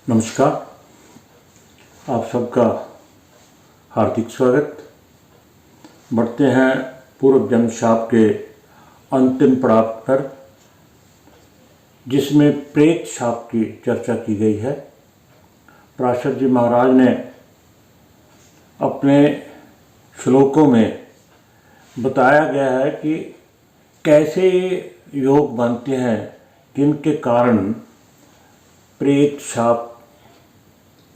नमस्कार, आप सबका हार्दिक स्वागत। बढ़ते हैं पूर्व जन्म शाप के अंतिम पड़ाव पर, जिसमें प्रेत शाप की चर्चा की गई है। पराशर जी महाराज ने अपने श्लोकों में बताया गया है कि कैसे योग बनते हैं जिनके कारण प्रेत शाप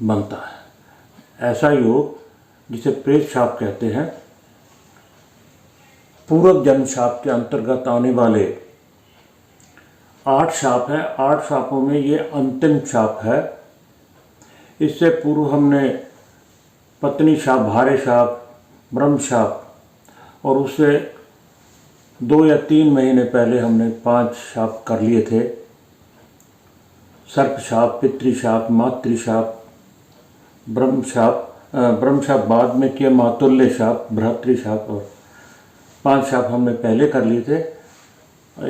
बनता है। ऐसा योग जिसे प्रेत शाप कहते हैं, पूर्व जन्म शाप के अंतर्गत आने वाले 8 शाप है। 8 शापों में ये अंतिम शाप है। इससे पूर्व हमने पत्नी शाप, भारे शाप, ब्रह्म शाप और उससे 2 या 3 महीने पहले हमने 5 शाप कर लिए थे। सर्प शाप, पितृशाप, मातृशाप, ब्रह्म शाप बाद में किया, मातुल्य शाप, भ्रातृ शाप, और 5 शाप हमने पहले कर लिए थे।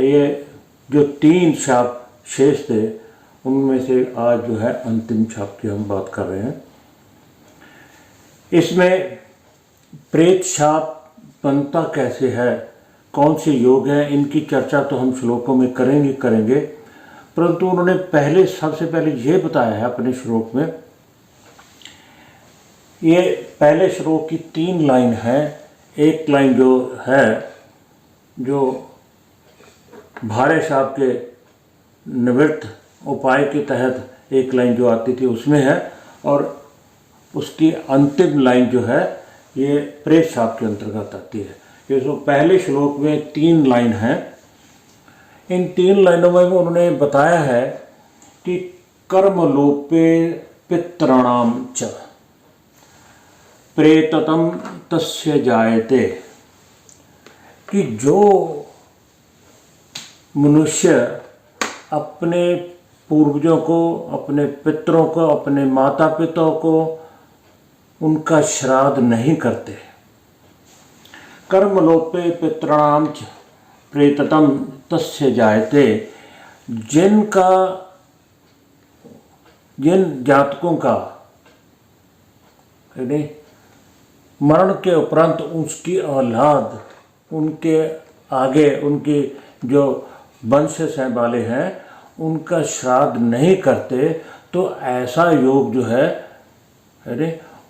ये जो 3 शाप शेष थे उनमें से आज जो है अंतिम शाप की हम बात कर रहे हैं। इसमें प्रेत शाप बनता कैसे है, कौन से योग हैं, इनकी चर्चा तो हम श्लोकों में करेंगे, परंतु उन्होंने सबसे पहले ये बताया है अपने श्लोक में। ये पहले श्लोक की 3 लाइन है। एक लाइन जो है, जो भारे शाप के निवृत्त उपाय के तहत एक लाइन जो आती थी उसमें है, और उसकी अंतिम लाइन जो है ये प्रेत शाप के अंतर्गत आती है। ये जो पहले श्लोक में 3 लाइन है, इन 3 लाइनों में उन्होंने बताया है कि कर्मलोपे पितॄणाम च प्रेततम तस्य जायते, कि जो मनुष्य अपने पूर्वजों को, अपने पितरों को, अपने माता पिता को उनका श्राद्ध नहीं करते, कर्मलोपे पितॄणाम च प्रेततम तस्य जायते, जिन जातकों का मरण के उपरांत उसकी औलाद, उनके आगे उनकी जो वंशज हैं वाले हैं, उनका श्राद्ध नहीं करते, तो ऐसा योग जो है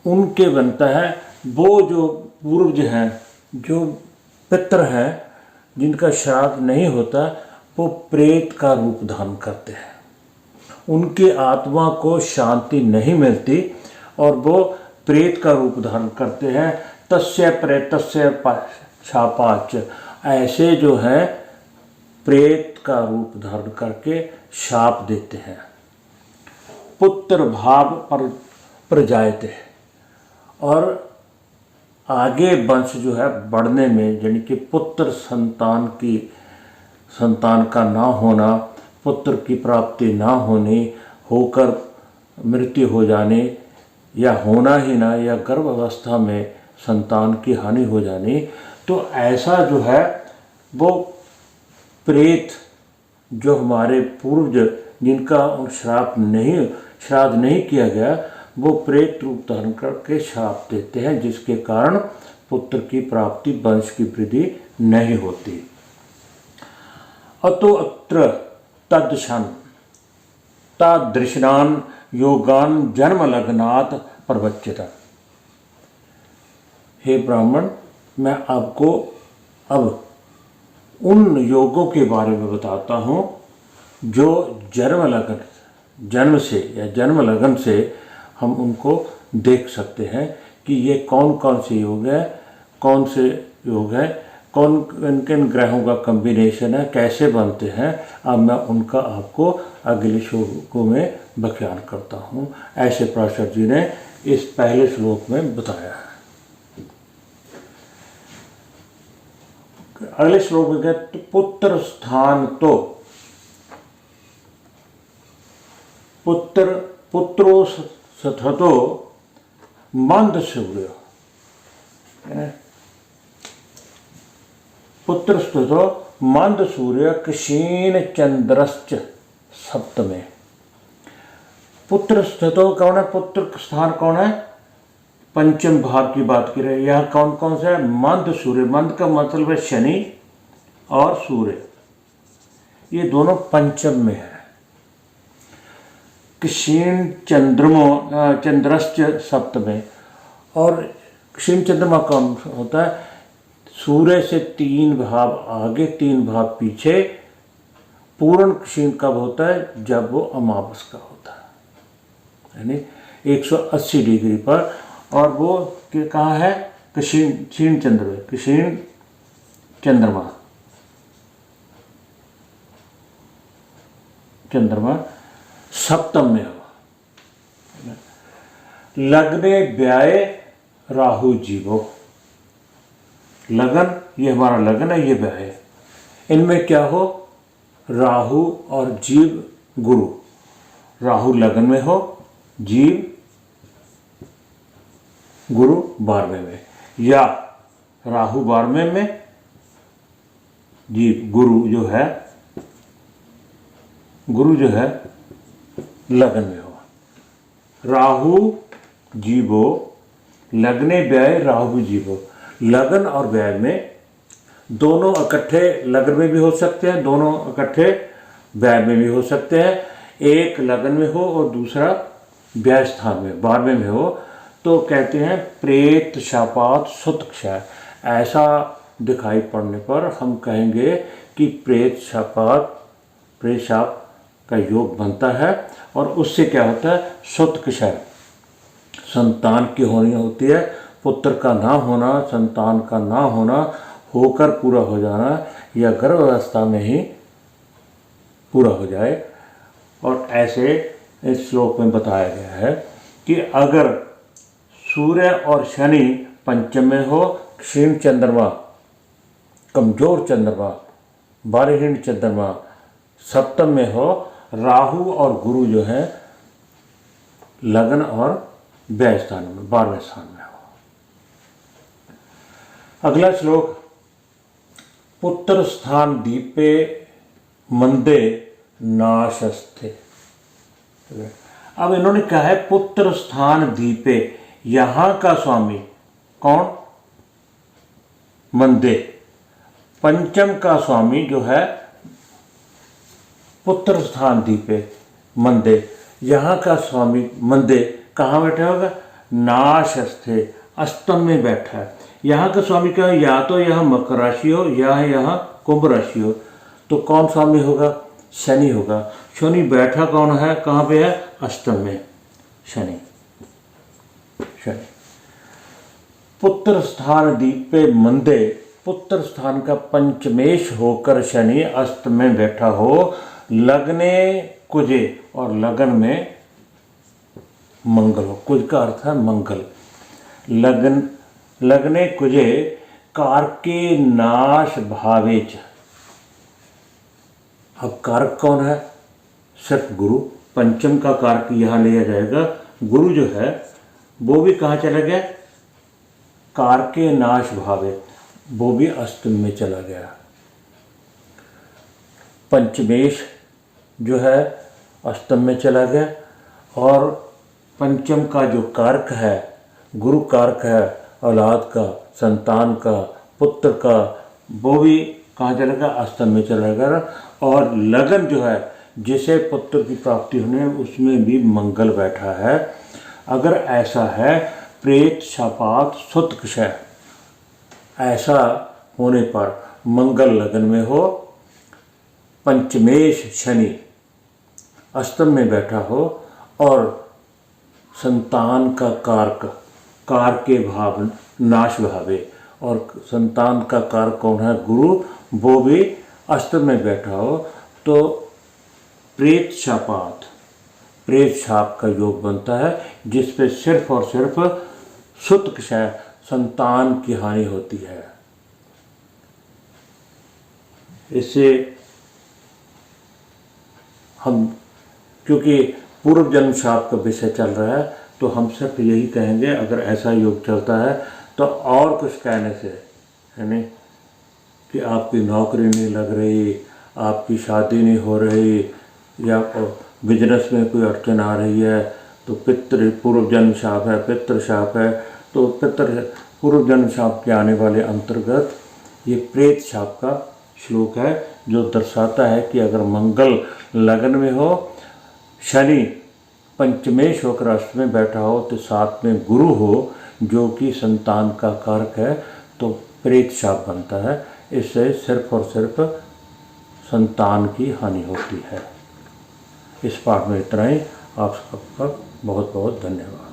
उनके बनता है। वो जो पूर्वज हैं, जो पितर हैं, जिनका श्राद्ध नहीं होता, वो प्रेत का रूप धारण करते हैं। उनकी आत्मा को शांति नहीं मिलती और वो प्रेत का रूप धारण करते हैं। तस्य प्रेतस्य शापाच, ऐसे जो है प्रेत का रूप धारण करके शाप देते हैं। पुत्र भाव पर प्रजायते, और आगे वंश जो है बढ़ने में, यानी कि पुत्र संतान का ना होना, पुत्र की प्राप्ति ना होने, होकर मृत्यु हो जाने, या होना ही ना, या गर्भ अवस्था में संतान की हानि हो जानी, तो ऐसा जो है वो प्रेत, जो हमारे पूर्वज जिनका श्राद्ध नहीं किया गया, वो प्रेत रूप धारण करके शाप देते हैं, जिसके कारण पुत्र की प्राप्ति, वंश की वृद्धि नहीं होती। अतो अत्र तदृशान तादृशान योगान जन्म लग्नात् प्रवच्यते। हे ब्राह्मण, मैं आपको अब उन योगों के बारे में बताता हूँ जो जन्म से या जन्म लगन से हम उनको देख सकते हैं कि ये कौन कौन से योग है, कौन से योग है, कौन किन ग्रहों का कॉम्बिनेशन है, कैसे बनते हैं। अब मैं उनका आपको अगले श्लोकों में बयान करता हूँ। ऐसे पराशर जी ने इस पहले श्लोक में बताया है। अगले श्लोक में कहते पुत्र स्थान तो पुत्रो सथतो मंद सूर्य, पुत्र स्तुतो मंद सूर्य क्षीण चंद्रश्च सप्तमे। पुत्र स्थितो कौन है, पुत्र स्थान कौन है, पंचम भाव की बात कर रहे हैं। यहाँ कौन कौन सा है, मंद सूर्य, मंद का मतलब है शनि और सूर्य, ये दोनों पंचम में है। क्षीण चंद्रमो चंद्रश्च सप्तमे, और क्षीण चंद्रमा कौन होता है, सूर्य से 3 भाव आगे 3 भाव पीछे। पूर्ण क्षीण कब होता है, जब वो अमावस का होता है, यानी 180 डिग्री पर, और वो कहाँ है, क्षीण चंद्र, क्षीण चंद्रमा, चंद्रमा सप्तम में हो। लग्ने व्याय राहु जीवो, लगन ये हमारा लगन है, ये व्याय है, इनमें क्या हो, राहु और जीव गुरु, राहु लगन में हो, जीव गुरु 12वें में, या राहु 12वें में, जीव गुरु जो है, गुरु जो है लगन में हो। राहु जीवो लगने व्यय राहु जीवो, लगन और व्यय में दोनों इकट्ठे लगन में भी हो सकते हैं, दोनों इकट्ठे व्यय में भी हो सकते हैं। एक लगन में हो और दूसरा व्यय स्थान में 12वें में हो, तो कहते हैं प्रेत शापात सुत क्षय। ऐसा दिखाई पड़ने पर हम कहेंगे कि प्रेत शापात, प्रेत शाप का योग बनता है, और उससे क्या होता है, सुत क्षय, संतान की होनी होती है, पुत्र का ना होना, संतान का ना होना, होकर पूरा हो जाना, या गर्भावस्था में ही पूरा हो जाए। और ऐसे इस श्लोक में बताया गया है कि अगर सूर्य और शनि पंचम में हो, क्षीण चंद्रमा, कमजोर चंद्रमा, बारहीन चंद्रमा सप्तम में हो, राहु और गुरु जो है लगन और व्यय स्थान में 12वें स्थान में हो। अगला श्लोक, पुत्र स्थान दीपे मंदे नाशस्थे। अब इन्होंने कहा है पुत्र स्थान दीपे, यहां का स्वामी कौन, मंदे, पंचम का स्वामी जो है पुत्र स्थान दीपे मंदे, यहाँ का स्वामी मंदे कहाँ बैठा होगा, नाशस्थे, अस्तम में बैठा है। यहाँ का स्वामी क्या है, या तो यहाँ मकर राशि हो या यहाँ कुंभ राशि हो, तो कौन स्वामी होगा, शनि होगा। शनि बैठा कौन है, कहाँ पे है, अष्टम में, शनि, शनि। पुत्र स्थान दीपे मंदे, पुत्र स्थान का पंचमेश होकर शनि अस्त में बैठा हो, लगने कुजे, और लगन में मंगल हो। कुज का अर्थ है मंगल। लगन, लगने कुजे कारके नाश भावेच। अब कारक कौन है, सिर्फ गुरु, पंचम का कारक यहाँ लिया जाएगा। गुरु जो है वो भी कहाँ चला गया, कारके नाश भावे, वो भी अष्टम में चला गया। पंचमेश जो है अष्टम में चला गया, और पंचम का जो कारक है, गुरु कारक है, औलाद का, संतान का, पुत्र का, वो भी कहाँ चला गया, अष्टम में चला गया। और लगन जो है जिसे पुत्र की प्राप्ति होने, उसमें भी मंगल बैठा है। अगर ऐसा है प्रेत शापात सुत क्षय, ऐसा होने पर मंगल लगन में हो, पंचमेश शनि अष्टम में बैठा हो, और संतान का कारक, कार के भाव नाश भावे, और संतान का कारक कौन है, गुरु, वो भी अष्टम में बैठा हो, तो प्रेत शापात, प्रेत शाप का योग बनता है, जिस पे सिर्फ और सिर्फ सुत क्षय, संतान की हानि होती है। इससे हम, क्योंकि पूर्व जन्म शाप का विषय चल रहा है, तो हम सिर्फ यही कहेंगे, अगर ऐसा योग चलता है तो और कुछ कहने से, यानी कि आपकी नौकरी नहीं लग रही, आपकी शादी नहीं हो रही, या बिजनेस में कोई अड़चन आ रही है तो पितृ पूर्व जन्म शाप है, पितृ शाप है, तो पितृ पूर्व जन्म शाप के आने वाले अंतर्गत ये प्रेत शाप का श्लोक है, जो दर्शाता है कि अगर मंगल लग्न में हो, शनि पंचमेश होकर अष्ट में बैठा हो, तो साथ में गुरु हो जो कि संतान का कारक है, तो प्रेत शाप बनता है। इससे सिर्फ और सिर्फ संतान की हानि होती है। इस पाठ में इतना ही। आप सबका बहुत बहुत धन्यवाद।